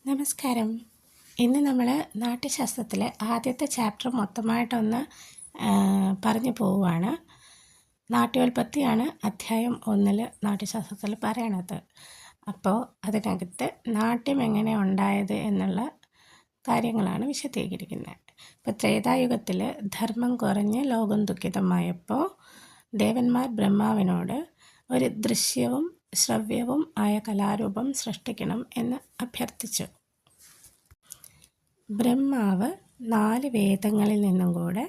നമസ്കാരം. ഇന്ന് നമ്മൾ നാട്യശാസ്ത്രത്തിലെ ആദ്യത്തെ ചാപ്റ്റർ മൊത്തമായിട്ടൊന്ന് പറഞ്ഞു പോവുകയാണ്. നാട്യോൽപത്തിയാണ് അധ്യായം 1 നാട്യശാസ്ത്രത്തിൽ പറയണത്. അപ്പോൾ അതിനകത്ത് നാട്യം എങ്ങനെ ഉണ്ടായത് എന്നുള്ള കാര്യങ്ങളാണ് വിശദീകരിക്കുന്നത്. ഇപ്പോൾ ത്രേതായുഗത്തിൽ ധർമ്മം കുറഞ്ഞ് ലോകം ദുഃഖിതമായപ്പോൾ ദേവന്മാർ ബ്രഹ്മാവിനോട് ഒരു ദൃശ്യവും ശ്രവ്യവും ആയ കലാരൂപം സൃഷ്ടിക്കണം എന്ന് അഭ്യർത്ഥിച്ചു. ബ്രഹ്മാവ് 4 വേദങ്ങളിൽ നിന്നും കൂടെ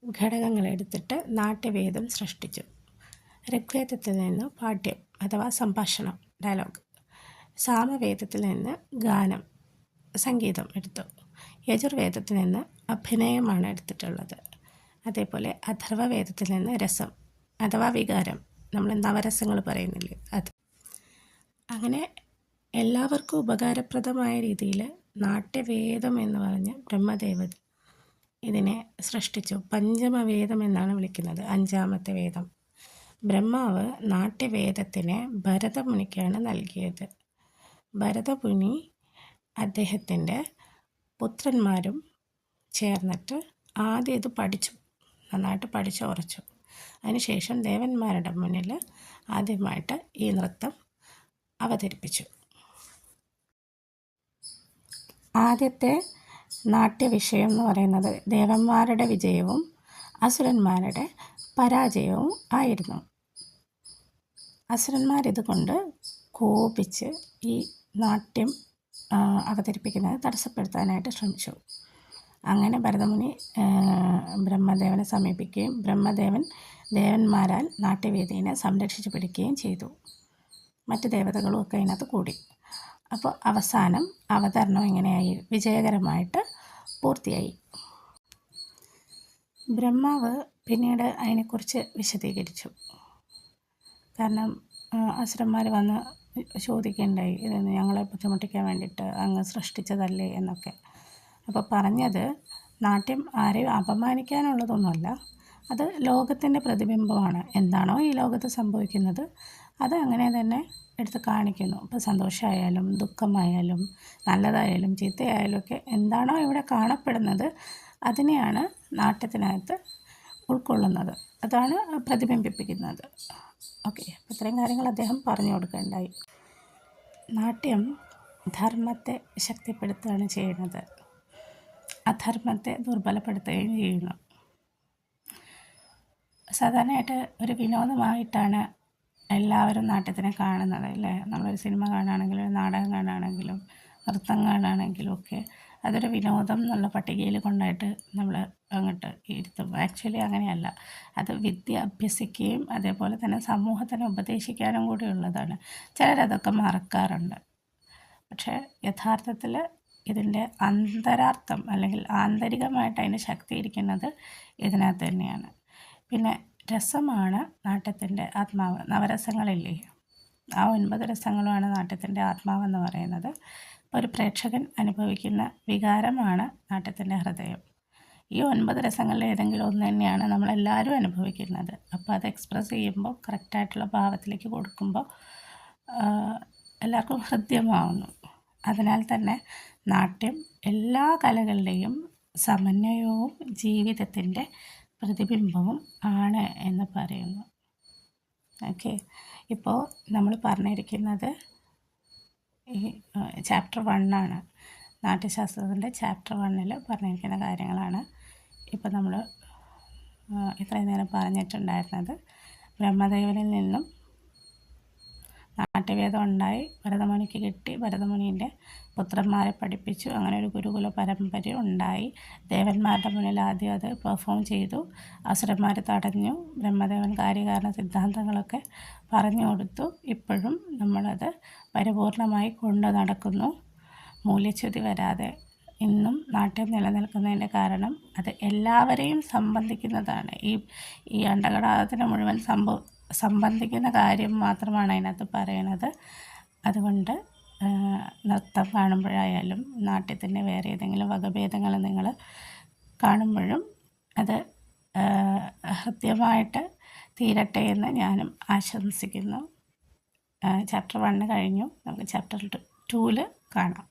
ഘടകങ്ങളെടുത്തിട്ട് നാട്യവേദം സൃഷ്ടിച്ചു. ഋഗ്വേദത്തിൽ നിന്ന് പാഠ്യം അഥവാ സംഭാഷണം ഡയലോഗ്, സാമവേദത്തിൽ നിന്ന് ഗാനം സംഗീതം എടുത്തു, യജുർവേദത്തിൽ നിന്ന് അഭിനയമാണ് എടുത്തിട്ടുള്ളത്. അതേപോലെ അഥർവവേദത്തിൽ നിന്ന് രസം അഥവാ വികാരം, നമ്മൾ നവരസങ്ങൾ പറയുന്നില്ലേ അത്. അങ്ങനെ എല്ലാവർക്കും ഉപകാരപ്രദമായ രീതിയിൽ നാട്യവേദം എന്ന് പറഞ്ഞ് ബ്രഹ്മദേവൻ ഇതിനെ സൃഷ്ടിച്ചു. പഞ്ചമവേദം എന്നാണ് വിളിക്കുന്നത്, 5ാമത്തെ വേദം. ബ്രഹ്മാവ് നാട്യവേദത്തിനെ ഭരതമുനിക്കാണ് നൽകിയത്. ഭരതമുനി അദ്ദേഹത്തിൻ്റെ പുത്രന്മാരും ചേർന്നിട്ട് ആദ്യം ഇത് പഠിച്ചു, നന്നായിട്ട് പഠിച്ചു ഉറച്ചു. അതിനുശേഷം ദേവന്മാരുടെ മുന്നിൽ ആദ്യമായിട്ട് ഈ നൃത്തം അവതരിപ്പിച്ചു. ആദ്യത്തെ നാട്യവിഷയം എന്ന് പറയുന്നത് ദേവന്മാരുടെ വിജയവും അസുരന്മാരുടെ പരാജയവും ആയിരുന്നു. അസുരന്മാരിതുകൊണ്ട് കോപിച്ച് ഈ നാട്യം അവതരിപ്പിക്കുന്നത് തടസ്സപ്പെടുത്താനായിട്ട് ശ്രമിച്ചു. അങ്ങനെ ഭരതമുനി ബ്രഹ്മദേവനെ സമീപിക്കുകയും ബ്രഹ്മദേവൻ ദേവന്മാരാൽ നാട്യവേദിയെ സംരക്ഷിച്ചു പിടിക്കുകയും ചെയ്തു. മറ്റ് ദേവതകളും ഒക്കെ അതിനകത്ത് കൂടി. അപ്പോൾ അവസാനം അവതരണം എങ്ങനെയായി? വിജയകരമായിട്ട് പൂർത്തിയായി. ബ്രഹ്മാവ് പിന്നീട് അതിനെക്കുറിച്ച് വിശദീകരിച്ചു. കാരണം അസുരന്മാർ വന്ന് ചോദിക്കേണ്ടായി, ഇതൊന്ന് ഞങ്ങളെ ബുദ്ധിമുട്ടിക്കാൻ വേണ്ടിയിട്ട് അങ്ങ് സൃഷ്ടിച്ചതല്ലേ എന്നൊക്കെ. അപ്പോൾ പറഞ്ഞത് നാട്യം ആരെയും അപമാനിക്കാനുള്ളതൊന്നുമല്ല, അത് ലോകത്തിൻ്റെ പ്രതിബിംബമാണ്. എന്താണോ ഈ ലോകത്ത് സംഭവിക്കുന്നത് അത് അങ്ങനെ തന്നെ എടുത്ത് കാണിക്കുന്നു. ഇപ്പോൾ സന്തോഷമായാലും ദുഃഖമായാലും നല്ലതായാലും ചീത്തയായാലും ഒക്കെ എന്താണോ ഇവിടെ കാണപ്പെടുന്നത് അതിനെയാണ് നാട്യത്തിനകത്ത് ഉൾക്കൊള്ളുന്നത്, അതാണ് പ്രതിബിംബിപ്പിക്കുന്നത്. ഓക്കെ, അപ്പോൾ ഇത്രയും കാര്യങ്ങൾ അദ്ദേഹം പറഞ്ഞു കൊടുക്കുകയുണ്ടായി. നാട്യം ധർമ്മത്തെ ശക്തിപ്പെടുത്തുകയാണ് ചെയ്യുന്നത്, അധർമ്മത്തെ ദുർബലപ്പെടുത്തുകയും ചെയ്യുന്നു. സാധാരണയായിട്ട് ഒരു വിനോദമായിട്ടാണ് എല്ലാവരും നാട്യത്തിനെ കാണുന്നത് അല്ലേ. നമ്മളൊരു സിനിമ കാണുകയാണെങ്കിലും ഒരു നാടകം കാണുകയാണെങ്കിലും നൃത്തം കാണുകയാണെങ്കിലും ഒക്കെ അതൊരു വിനോദം എന്നുള്ള പട്ടികയിൽ കൊണ്ടായിട്ട് നമ്മൾ അങ്ങോട്ട് ഇരുത്തും. ആക്ച്വലി അങ്ങനെയല്ല, അത് വിദ്യ അഭ്യസിക്കുകയും അതേപോലെ തന്നെ സമൂഹത്തിനെ ഉപദേശിക്കാനും കൂടി ഉള്ളതാണ്. ചിലരതൊക്കെ മറക്കാറുണ്ട്. പക്ഷേ യഥാർത്ഥത്തിൽ ഇതിൻ്റെ അന്തരാർത്ഥം അല്ലെങ്കിൽ ആന്തരികമായിട്ട് അതിൻ്റെ ശക്തി ഇരിക്കുന്നത് ഇതിനകത്ത് തന്നെയാണ്. പിന്നെ രസമാണ് നാട്യത്തിൻ്റെ ആത്മാവ്. നവരസങ്ങളില്ലേ, ആ 9 രസങ്ങളുമാണ് നാട്യത്തിൻ്റെ ആത്മാവെന്ന് പറയുന്നത്. ഒരു പ്രേക്ഷകൻ അനുഭവിക്കുന്ന വികാരമാണ് നാട്യത്തിൻ്റെ ഹൃദയം. ഈ 9 രസങ്ങളിൽ ഏതെങ്കിലും ഒന്ന് തന്നെയാണ് നമ്മളെല്ലാവരും അനുഭവിക്കുന്നത്. അപ്പോൾ അത് എക്സ്പ്രസ് ചെയ്യുമ്പോൾ കറക്റ്റായിട്ടുള്ള ഭാവത്തിലേക്ക് കൊടുക്കുമ്പോൾ എല്ലാവർക്കും ഹൃദ്യമാവുന്നു. അതിനാൽ തന്നെ നാട്യം എല്ലാ കലകളുടെയും സമന്വയവും ജീവിതത്തിൻ്റെ പ്രതിബിംബവും ആണ് എന്ന് പറയുന്നു. ഓക്കെ, ഇപ്പോൾ നമ്മൾ പറഞ്ഞിരിക്കുന്നത് ഈ ചാപ്റ്റർ 1 ആണ്. നാട്യശാസ്ത്രത്തിൻ്റെ ചാപ്റ്റർ 1 പറഞ്ഞിരിക്കുന്ന കാര്യങ്ങളാണ് ഇപ്പോൾ നമ്മൾ ഇത്രയും നേരം പറഞ്ഞിട്ടുണ്ടായിരുന്നത്. ബ്രഹ്മദേവനിൽ നിന്നും നാട്യവേദം ഉണ്ടായി, ഭരതമുനിക്ക് കിട്ടി, ഭരതമുനിൻ്റെ പുത്രന്മാരെ പഠിപ്പിച്ചു, അങ്ങനെ ഒരു ഗുരുകുല പരമ്പര ഉണ്ടായി. ദേവന്മാരുടെ മുന്നിൽ ആദ്യം അത് പെർഫോം ചെയ്തു, അസുരന്മാർ തടഞ്ഞു, ബ്രഹ്മദേവൻ കാര്യകാരണ സിദ്ധാന്തങ്ങളൊക്കെ പറഞ്ഞു കൊടുത്തു. ഇപ്പോഴും നമ്മളത് പരിപൂർണമായി കൊണ്ട് നടക്കുന്നു, മൂല്യച്യുതി വരാതെ. ഇന്നും നാട്യം നിലനിൽക്കുന്നതിൻ്റെ കാരണം അത് എല്ലാവരെയും സംബന്ധിക്കുന്നതാണ്. ഈ അണ്ടകടാഹത്തിന് മുഴുവൻ സംബന്ധിക്കുന്ന കാര്യം മാത്രമാണ് അതിനകത്ത് പറയണത്. അതുകൊണ്ട് നൃത്തം കാണുമ്പോഴായാലും നാട്യത്തിൻ്റെ വേറെ ഏതെങ്കിലും വകഭേദങ്ങൾ നിങ്ങൾ കാണുമ്പോഴും അത് ഹൃദ്യമായിട്ട് തീരട്ടെ എന്ന് ഞാനും ആശംസിക്കുന്നു. ചാപ്റ്റർ 1 കഴിഞ്ഞു, നമുക്ക് ചാപ്റ്റർ 2 കാണാം.